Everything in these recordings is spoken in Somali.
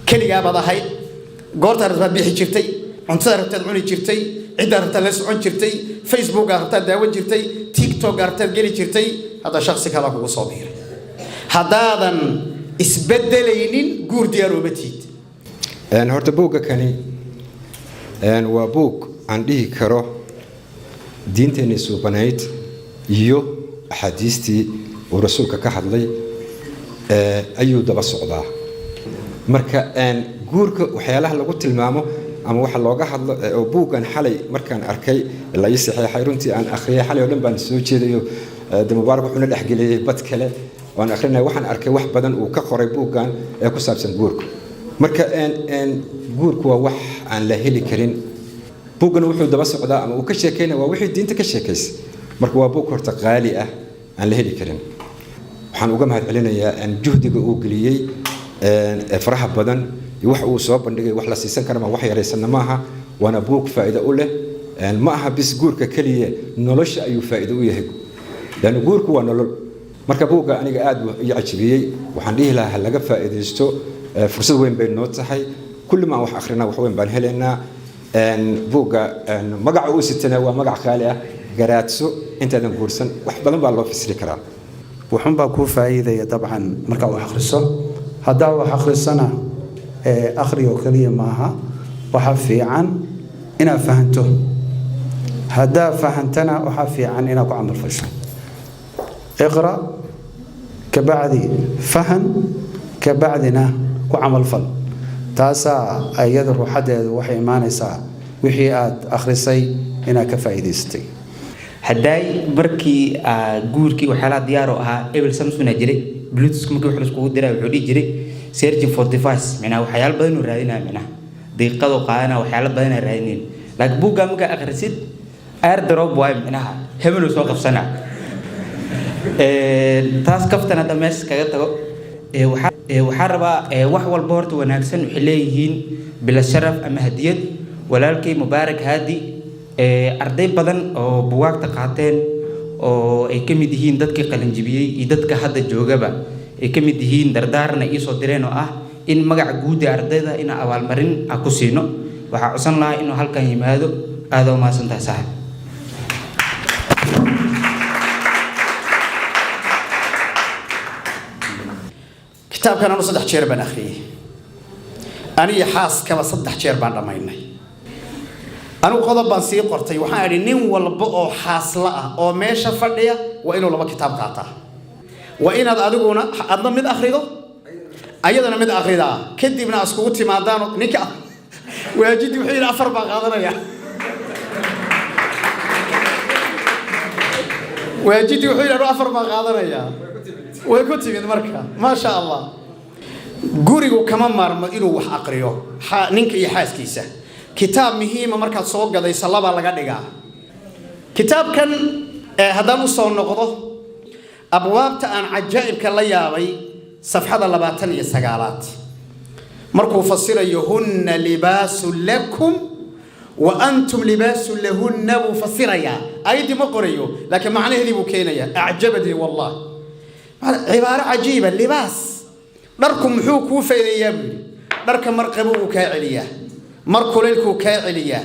keligaa baad ahayd goortaa rabtaad bixi jirtay cuntada rabtaad cuni jirtay ciddaa rabtaad la socon jirtay facebookaa rabtaad daawan jirtay tiktokaa rabtaad geli jirtay hadda shaksi kala kugu soo biiray haddaadan isbedelaynin guur diyaar uma tiid horta buugga kani waa buug aan dhihi karo diinteenii suubanayd iyo axaadiistii uu rasuulka ka hadlay ayuu daba socdaa marka guurka waxyaalaha lagu tilmaamo ama waxa looga hadlo oo buuggan xalay markaan arkay la ii saxeexay runtii aan akhriyay xalay oo dhan baan soo jeedayo mubaarak wuxuuna dhexgeliyay bad kale waan akhrinay waxaan arkay wax badan uu ka qoray buuggan ee ku saabsan guurka marka guurku waa wax aan la heli karin buuggan wuxuu daba socdaa ama uu ka sheekeynaa waa wixii diinta ka sheekaysay marka waa buug horta qaali ah aan la heli karin waxaan uga mahadcelinayaa juhdiga uu geliyey faraha badan wax uu soo bandhigay wax la siisan kara ma wax yaraysan maaha wana buug faa'iido u leh ma aha bis guurka kaliya nolosha ayuu faa'iido u yahay dan guurku waa nolol marka buugga aniga aad u yacjibiyay waxaan dhihi lahaa laga faa'iideysto fursad weyn bay noo tahay kulli ma wax akhrina wax weyn baan helaynaa buugga magaca uu sitana waa magac qaali ah garaadso intaadan guursan wax badan baa loo fasiri karaa wuxuun baa ku faa'iidaya dabcan marka wax akhriso hadaa wax akhrisana akhriyo kaliya maaha waxa fiican inaad fahanto hadaa fahantana waxa fiican inaad ku camal fasho اقرأ كبعدي فهم كبعدنا وعمل فل تاسا أيضا روحد وحي إيمانيسا وحيات أخرسي إنا كفايدستي هداي بركي جوركي وحالات ديارو إبل سامسونج جري بلوتوث كم وحنا سكوت درا وحدي جري سيرجن فور ديفايس منا وحيال بدن ورادينا منا دقيقة وقانا وحيال بدن رادين لكن بوجا مجا أخرسيد أير دروب واي منها هملو سوق في سنة taas kaftana dhameys kaga tago waxaa rabaa wax walba horta wanaagsan waxay leeyihiin bila sharaf ama hadiyad walaalkay mubaarak haadi arday badan oo buwaagta qaateen oo ay ka mid yihiin dadkii qalinjibiyey iyo dadka hadda joogaba ay ka mid yihiin dardaarna ii soo direen oo ah in magaca guud ee ardayda ina abaalmarin aan ku siino waxaa codsan lahaa inuu halkan yimaado aad oo mahadsantahay saaxiib كتاب كان صدح شير بن أخي أنا حاس كما صدح شير بن رميني أنا قضب بنسي قرطي وحاري نين والبقو حاصلة أو ماشى فردية وإنه لما كتاب قاطع وإن هذا أدونا أضمن من أخريده أيضا من أخريده كدي من أسكوتي ما دانو نكا ويجدي وحين أفر بغادر يا ويجدي وحين أفر بغادر يا ويكتب من مركة ما شاء الله قريو كمان مر إنه وح أقريه نينك يحاس كيسة كتاب مهم مركز صوق قضي صلابة على قدقة كتاب كان هذا مصور نقطه أبواب تان عجائب كالليابي صفحة اللباتن يسقالات مركو فصير يهن لباس لكم وأنتم لباس لهن مفسر يا أيدي مقريو لكن معناه اللي بكينيا أعجبني والله عبارة عجيبة اللباس دركم محوك وفيليا درك مرقبو كاعليا مركو ليلكو كاعليا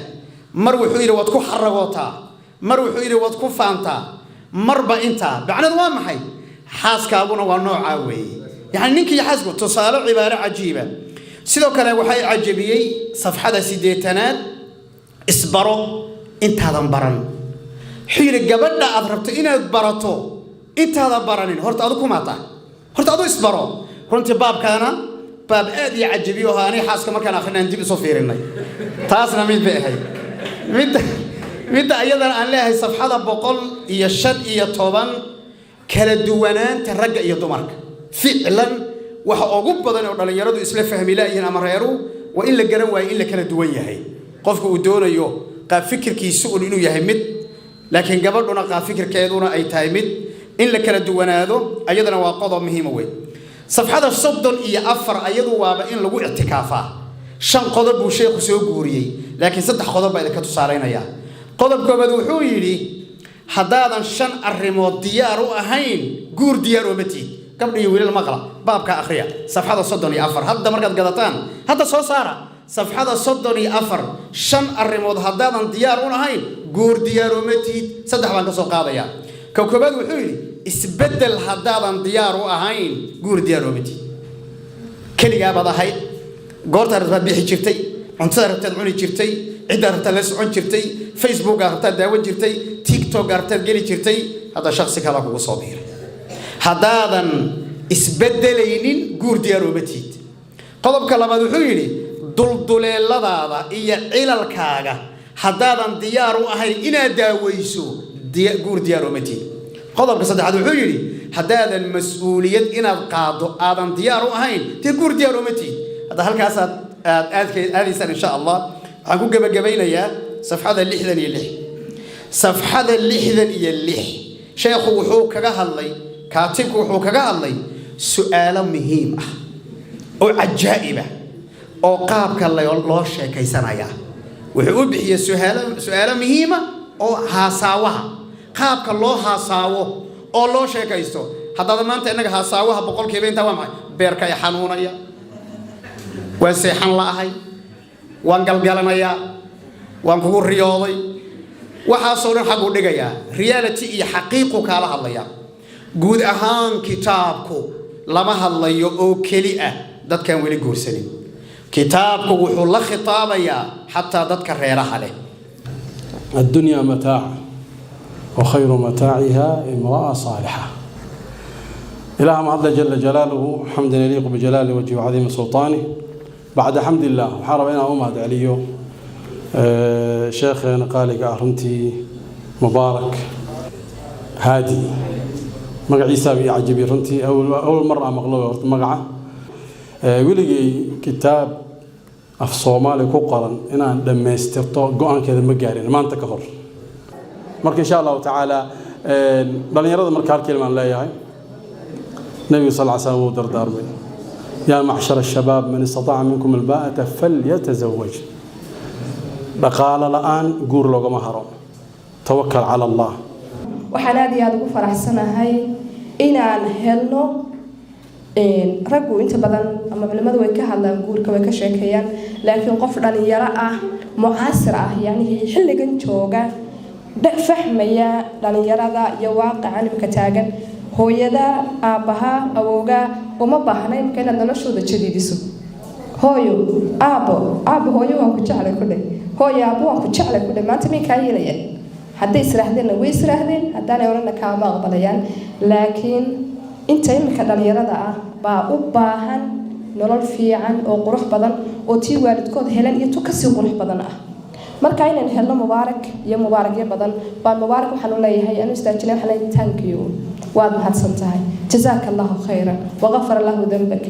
مرو حيري واتكو حرغوتا مرو حيري واتكو فانتا مربا انتا بعد دوام محي حاسك ابونا ونوع عاوي يعني نينك يحاسبو تصالح عبارة عجيبة سيدو كلا وحي عجبيي صفحة سيديتناد اسبرو انت هذا مبرن حيري قبلنا أضربت إنا براتو انت هذا برانين هرت أدوكو ماتا هرت أدو اسبرو runtii baabkaana baab aad ii cajibiyo haani xaaska markaan akhrinaan dib isoo fiirinay taasna mid bay ahayd midda ayadana aan leeyahay safxada 115 kala duwanaanta ragga iyo dumarka ficlan waxa ugu badan oo dhalinyaradu isla fahmi laayihiin ama reeru waa in la garan waayo in la kala duwan yahay qofku uu doonayo qaab fikirkiisu inuu yahay mid laakiin gabadhuna qaab fikirkeeduna ay tahay mid in la kala duwanaado ayadana waa qodob muhiim ah صفحة الصدن إيا أفر أيضو وابا إن لغو اعتكافا شان قضب وشيخ سيوغوري لكن صدح قضب إذا كتو سارين يا قضب كوبادو حويري حدادا شان الرمو ديارو أهين قور ديارو متي قبل يقول المقلة باب كأخرية صفحة صدني أفر هذا مرقد قدتان هذا صار صفحة صدني أفر شن الرمود هذا ديارون هاي جور ديارو متيد صدق بانك سوق هذا كوكبات وحولي استبدل هذا ديارو هاين جور ديارو متيد كل جاب هذا هاي قرط رتب بيحي شرتي أنت رتب عني شرتي عدة رتب لسعون شرتي فيسبوك رتب داون شرتي تيك توك رتب جلي شرتي هذا شخص كذا هو صبير هذا isbedelaynin guur diyaar uma tiid qodobka labaad wuxuu yiri dulduleeladaada iyo cilalkaaga hadaadan diyaar u ahayn inaad daawayso guur diyaar uma tiid qodobka saddexaad wuxuu yiri hadaadan mas'uuliyad inaad qaado aadan diyaar u ahayn guur diyaar uma tiid hada halkaas aadaysan insha Allah waxaan ku gabagabaynayaa safxada 66 safxada 66 sheekhu wuxuu kaga hadlay kaatibku wuxuu kaga hadlay سؤال مهم أو عجائبة أو قابك الله شيء سنايا وحب هي سؤال مهمة أو هاساوها قابك الله هاساوه أو الله شيء كيسو هذا ما أنت إنك هاساوها بقول كيفين توام بيرك يا حنون يا وسيحن الله هاي وانقل قالنا يا وانقول رياضي وحاصل حقو دقيا ريالتي حقيقك على الله يا جود أهان كتابكو لما هالله أو كليئة دت كان ولي جورسني كتابك وحول خطابة يا حتى دت كريرة عليه الدنيا متاع وخير متاعها امرأة صالحة إله ما عز جل جلاله حمد يليق بجلاله وجهه وعظيم سلطانه بعد حمد الله وحاربنا أمهد عليه شيخنا قالك أهرمتي مبارك هادي magaciisa bi cajibi runtii awal mar aan maqlo horta magaca wiligay kitaab af Soomaali ku qoran inaan dhameystirto go'aankeeda ma gaarin maanta ka hor marka insha Allah taala dhalinyarada marka hal kalimaan leeyahay nabi sallallahu alayhi wasallam dardaarmay ya ma'shar ash-shabab man istata'a minkum al-ba'ata falyatazawwaj dhaqaala la'aan guur loogama haro tawakkal ala Allah waxaan aad iyo aad ugu faraxsanahay inaan helno raggu inta badan ama culimadu way ka hadlaan guurka way ka sheekeeyaan laakiin qof dhalinyaro ah mucaasir ah yani xilligan jooga fahmaya dhalinyarada iyo waaqaca nimka taagan hooyada aabaha awowga uma baahna in kana noloshooda jadiidiso hooyo aabo hooyo waa ku jeclay ku dhig hooyo aabo waa ku jeclay ku dhig maanta min ka yeelaya hadday israahdeen way israahdeen haddana orana kaama aqbalayaan laakiin inta imika dhalinyarada ah baa u baahan nolol fiican oo qurux badan oo tii waalidkood helan iyo tu kasii qurux badan ah marka inaan helno mubaarak iyo mubaaragyo badan baan mubaarak waxaan u leeyahay anu istaajilay waxaan leeyahay thank you waad mahadsan tahay jazaakallahu khayran waghfara lahu dhanbak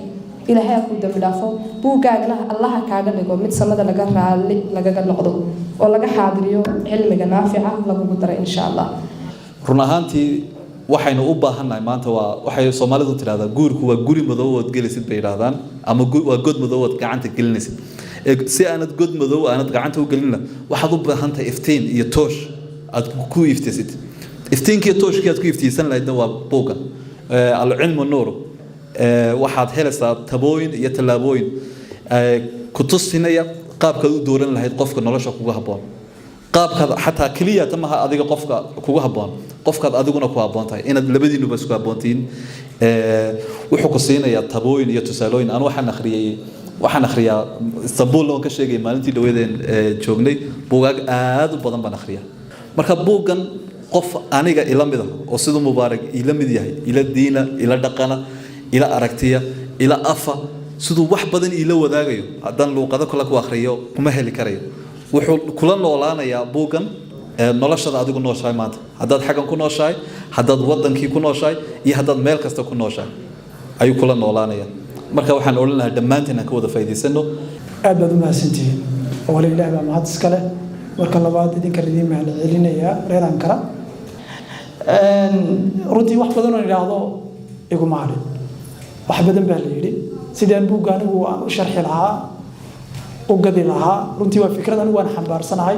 ilaahay ku dambi dhaafo buugaagna Allah kaaga dhigo mid samada laga raali lagaga noqdo oo laga xaadiriyo cilmiga naafica lagu daro insha Allah run ahaantii waxaynu u baahanahay maanta waxay Soomaalidu tiraahdaa guurku waa guri madow oo gelisid bay yiraahdaan ama waa god madow oo gacanta gelinaysid si aanad god madow aanad gacanta u gelin waxaad u baahantahay iftiin iyo toosh aad ku iftiisid iftiinka tooshka aad ku iftiisan lahayd waa buuga al-ilmu nuur waxaad helaysaa tabooyin iyo talaabooyin ku tusinaya qaabka u dooran lahayd qofka nolosha kugu haboon qaabka xataa kaliya tamaha adiga qofka kugu haboon qofka adiguna ku haboon tahay inaad labadiinuba isku haboontiin wuxuu ku siinayaa tabooyin iyo tusaalooyin aan waxaan akhriyaa Istanbul oo ka sheegay maalintii dhaweedeen joognay buugaag aad u badan baan akhriyaa marka buugan qof aniga ila mid ah oo sidoo mubaarak ila mid yahay ila diina ila dhaqana ila aragtiya ila afa sidoo wax badan ila wadaagayo hadan luuqada kala ku akhriyo kuma heli karayo wuxuu kula noolaanayaa buugan noloshada adigu nooshahay maanta hadaad xagan ku nooshahay hadaad wadankii ku nooshahay iyo hadaad meel kasta ku nooshahay ayuu kula noolaanaya marka waxaan oran lahaa dhamaantina ka wada faa'iideysano aad baad u mahadsantihiin oo ilaahay baa mahad iska leh marka labaad idinka ridin mahad celinaya reeran kara runtii wax badan oo ilaahdo igu maali wax badan baa la yiri sidaan buuga anigu aan u sharxi lahaa u gadi lahaa runtii waa fikrad anigu aan xambaarsanahay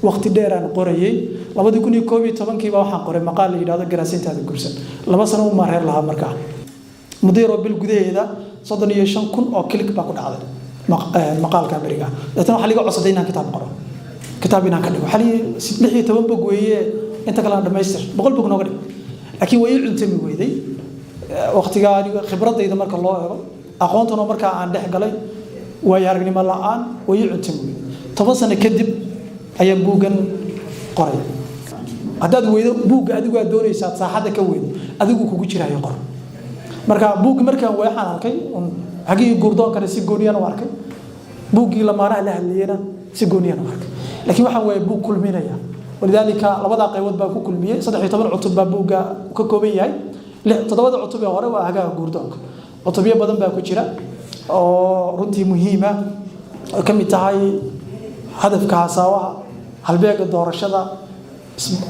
waqti dheer aan qorayay 2011 baa waxaan qoray maqaal la yiraahdo garaasintaada gursan 2 sano uma reer lahaa markaa muddo bil gudaheeda 35,000 oo click baa ku dhacday maqaalka bariga dadna waxa laga codsaday inaan kitaab inaan ka dhigo waxa li 16 bog weeye inta kala dhamaystir 100 bog nooga dhig laakiin way cuntami weyday waqtiga aniga khibradayda marka loo eego aqoontana marka aan dhex galay way aragnimo la'aan way cuntami weyday 10 sano kadib ayaan buugan qoray haddaad weydo buugga adigu aad doonaysaa saaxada ka weydo adigu kugu jiraayo qor marka buugga markaan waxaan arkay hagii gurdoonkana si gooniyan u arkay buuggii lamaanaha la hadlayna si gooniyan u arkay laakiin waxaan way buug kulminaya walidaalika labada qaybood baa ku kulmiyay 13 cutub baa buugga ka kooban yahay 7 cutub ee hore waa hagaa gurdoonka cutubyo badan baa ku jira oo runtii muhiim ah ka mid tahay hadafka asaawaha halbeega doorashada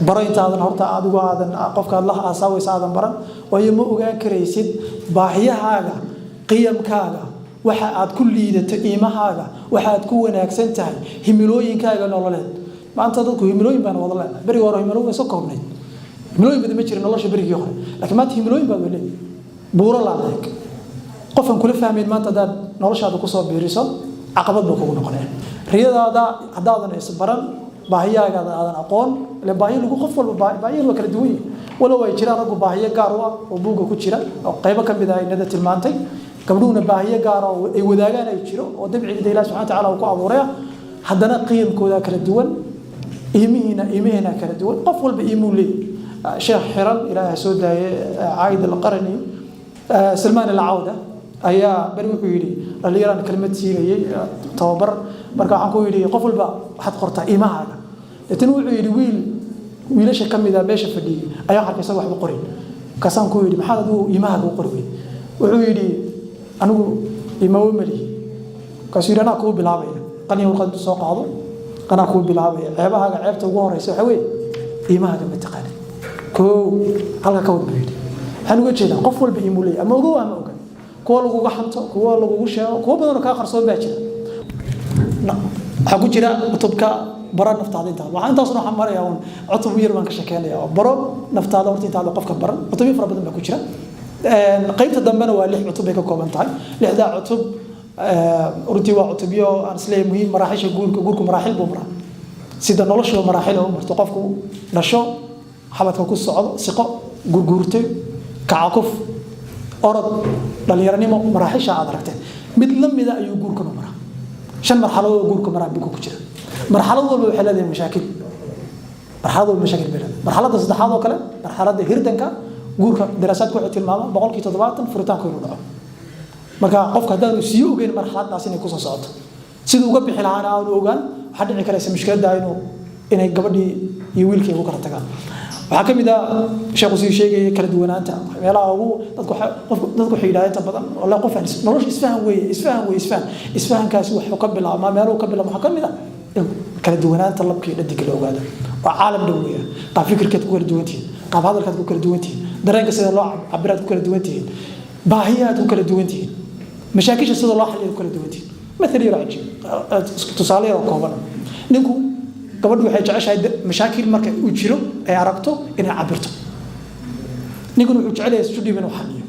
barayntaadan horta adigu aadan qofka la asaawaysa aadan baran oo ma ogaan karaysid baahiyahaaga qiyamkaaga waxa aad ku liidato qiimahaaga waxa aad ku wanaagsan tahay himilooyinkaaga nololeed maanta dadku himilooyin baan wada leeyahay bariga hore himilooyin soo koobnay himilooyin badan ma jirin nolosha barigii hore laakiin maanta himilooyin baa leeyahay buuro la leeyahay qofan kula fahmeen maanta dad noloshaada ku soo biiriso caqabad buu kugu noqonaya riyadaada hadaadan is baran baahiyaaga aadan aqoon la baahiyo lagu qof walba baahiyo kala duwan walow ay jiraan rag baahiyo gaar ah oo buuga ku jira oo qaybo kamid ah inada tilmaantay gabdhuuna baahiyo gaar ah oo ay wadaagaan ay jiro oo dabciga Ilaahay subhanahu wa ta'ala ku abuuray haddana qiimkooda kala duwan iimaheena kala duwan qof walba iimuu leeyahay sheekh xiran Ilaahay soo daayay Aid al-Qarni Salman al-Awda ayaa bari wuxuu yiri dhalinyarada kelmad siiyay tababar marka waxaan ku yiri qof walba waxaad qortaa iimahaaga tan wuxuu yiri wiilasha kamida meesha fadhiyay ayaa harkaysa waxba qorin kasaan ku yiri maxaad adigu iimahaaga u qoray wuxuu yiri anigu iimaha mali kasirana ku bilaabay qaniyo qad soo qaado qana ku bilaabay ceebahaaga ceebta ugu horeysa waxa weey iimahaaga ma taqaan ko halka ka wadbay waxaan uga jeedaa qof walba iimu leeyahay ama ugu ama uga kuwa lagu xanto kuwa lagu sheego kuwa badan ka qarsoon baa jira waxa ku jira cutubka bara naftaada inta waxa intaas waxaan marayaa cutub yar baan ka sheekeynaya baro naftaada horta inta qofka baran cutub fara badan baa ku jira qaybta dambena waa 6 cutub ay ka kooban tahay 6 cutub runtii waa cutubyo aan isleeyahay muhiim maraaxisha guurka maraaxil buu maraa sida nolosha maraaxil oo marto qofku dhasho xabadka ku socdo siqo gurgurtay kacakuf orod dhalinyaranimo maraaxisha aad aragtay mid lamida ayuu guurka maraa 5 marxaladood guurka maraa buu ku jira marxalad walba waxay leedahay mashaakil marxaladda saddexaad oo kale marxaladda hirdanka guurka daraasaadku waxay tilmaamaan 70% furitaanku inuu dhaco marka qofka hadaan sii ogeyn marxaladdaas inay ku soo socoto sidoo uga bixi lahaana aan ogaan waxa dhici karaysa mushkiladda inay gabadhii iyo wiilkii ugu kala tagaan waxa kamid ah sheekhu sii sheegay kala duwanaanta meelaha ugu dadku xidhaayeen inta badan wallahi qof nolosha isfahankaasi wuxuu ka bilaabmaa meelo ka bilaabmaa waxa kamid ah kala duwanaanta labkii dhadig la ogaado waa caalam dhaweeya qaab fikirkeed ku kala duwantiin qaab hadalkeed ku kala duwantiin dareenka sida loo cabiraad ku kala duwantiin baahiyaad ku kala duwantiin mashaakisha sida loo xalliyo ku kala duwantiin مثل يراجع تصالي أو كوبنا نقول قبل واحد جالس هيدا مشاكل مركب وجرو أي عرقته إنه عبرته نقول وجعله استوديو من وحنيه